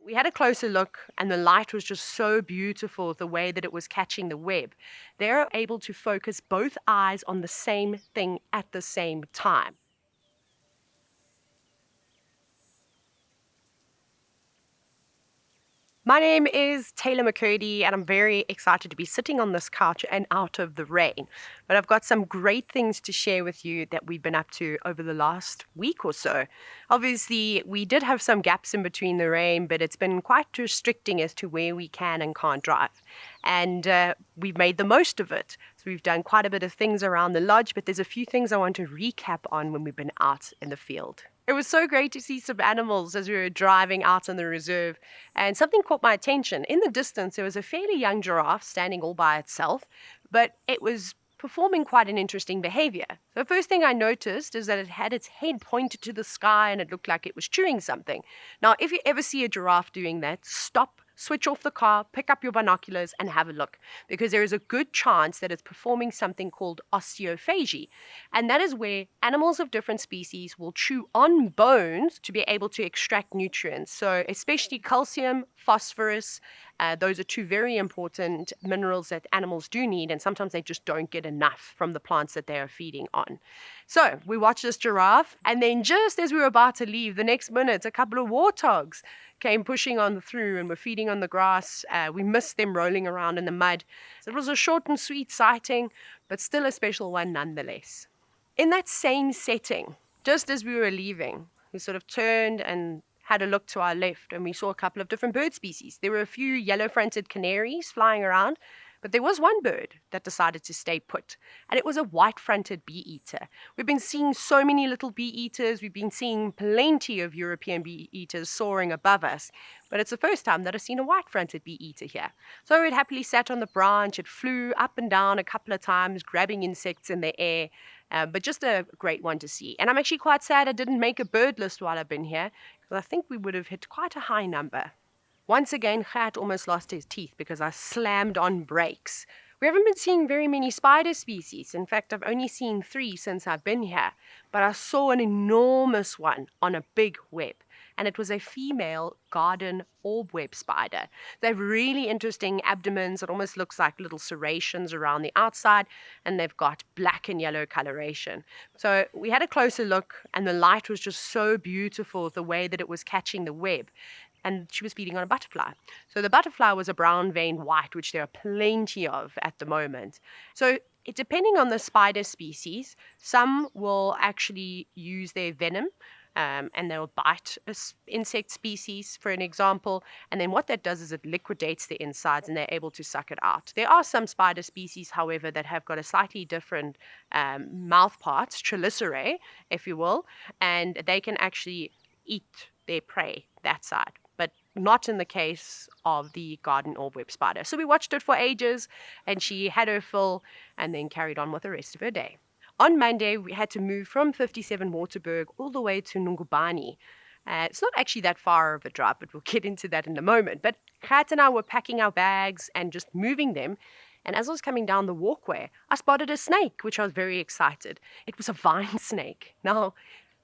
We had a closer look, and the light was just so beautiful the way that it was catching the web. They're able to focus both eyes on the same thing at the same time. My name is Taylor McCurdy, and I'm very excited to be sitting on this couch and out of the rain. But I've got some great things to share with you that we've been up to over the last week or so. Obviously, we did have some gaps in between the rain, but it's been quite restricting as to where we can and can't drive. And we've made the most of it. So we've done quite a bit of things around the lodge, but there's a few things I want to recap on when we've been out in the field. It was so great to see some animals as we were driving out on the reserve, and something caught my attention. In the distance, there was a fairly young giraffe standing all by itself, but it was performing quite an interesting behavior. The first thing I noticed is that it had its head pointed to the sky and it looked like it was chewing something. Now, if you ever see a giraffe doing that, stop, switch off the car, pick up your binoculars, and have a look, because there is a good chance that it's performing something called osteophagy. And that is where animals of different species will chew on bones to be able to extract nutrients. So, especially calcium, phosphorus, those are two very important minerals that animals do need, and sometimes they just don't get enough from the plants that they are feeding on. So, we watched this giraffe, and then just as we were about to leave, the next minute, a couple of warthogs came pushing on through and were feeding on the grass. We missed them rolling around in the mud. So it was a short and sweet sighting, but still a special one nonetheless. In that same setting, just as we were leaving, we sort of turned and had a look to our left, and we saw a couple of different bird species. There were a few yellow-fronted canaries flying around, but there was one bird that decided to stay put, and it was a white-fronted bee-eater. We've been seeing so many little bee-eaters. We've been seeing plenty of European bee-eaters soaring above us, but it's the first time that I've seen a white-fronted bee-eater here. So it happily sat on the branch. It flew up and down a couple of times, grabbing insects in the air, but just a great one to see. And I'm actually quite sad I didn't make a bird list while I've been here, because I think we would have hit quite a high number. Once again, Gert almost lost his teeth because I slammed on brakes. We haven't been seeing very many spider species. In fact, I've only seen 3 since I've been here. But I saw an enormous one on a big web, and it was a female garden orb web spider. They have really interesting abdomens. It almost looks like little serrations around the outside, and they've got black and yellow coloration. So we had a closer look, and the light was just so beautiful the way that it was catching the web. And she was feeding on a butterfly. So the butterfly was a brown veined white, which there are plenty of at the moment. So depending on the spider species, some will actually use their venom, and they'll bite an insect species, for an example. And then what that does is it liquidates the insides and they're able to suck it out. There are some spider species, however, that have got a slightly different mouth parts, chelicerae, if you will, and they can actually eat their prey that side, but not in the case of the garden orb web spider. So we watched it for ages, and she had her fill and then carried on with the rest of her day. On Monday, we had to move from 57 Waterberg all the way to Nungubani. It's not actually that far of a drive, but we'll get into that in a moment. But Gert and I were packing our bags and just moving them. And as I was coming down the walkway, I spotted a snake, which I was very excited. It was a vine snake. Now,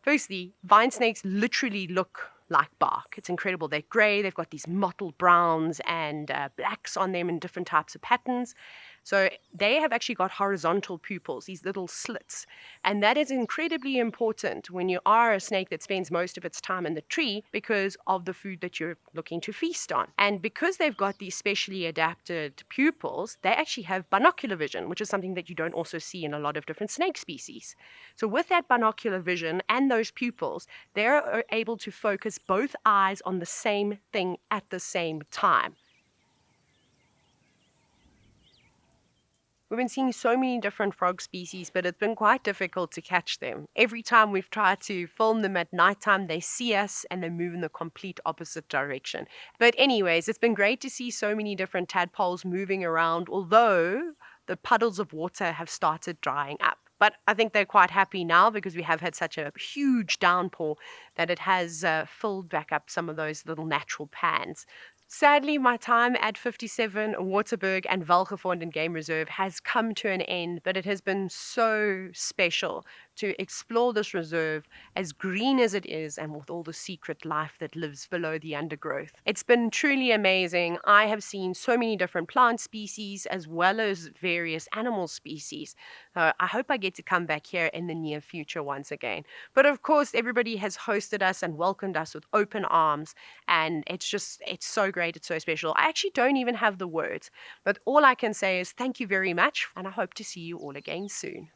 firstly, vine snakes literally look like bark. It's incredible. They're grey, they've got these mottled browns and blacks on them in different types of patterns. So they have actually got horizontal pupils, these little slits. And that is incredibly important when you are a snake that spends most of its time in the tree because of the food that you're looking to feast on. And because they've got these specially adapted pupils, they actually have binocular vision, which is something that you don't also see in a lot of different snake species. So with that binocular vision and those pupils, they're able to focus both eyes on the same thing at the same time. We've been seeing so many different frog species, but it's been quite difficult to catch them. Every time we've tried to film them at nighttime, they see us and they move in the complete opposite direction. But anyways, it's been great to see so many different tadpoles moving around, although the puddles of water have started drying up. But I think they're quite happy now because we have had such a huge downpour that it has filled back up some of those little natural pans. Sadly, my time at 57 Waterberg and Valgefontein Game Reserve has come to an end, but it has been so special to explore this reserve, as green as it is, and with all the secret life that lives below the undergrowth. It's been truly amazing. I have seen so many different plant species as well as various animal species. I hope I get to come back here in the near future once again. But of course, everybody has hosted us and welcomed us with open arms, and it's so great, it's so special. I actually don't even have the words, but all I can say is thank you very much, and I hope to see you all again soon.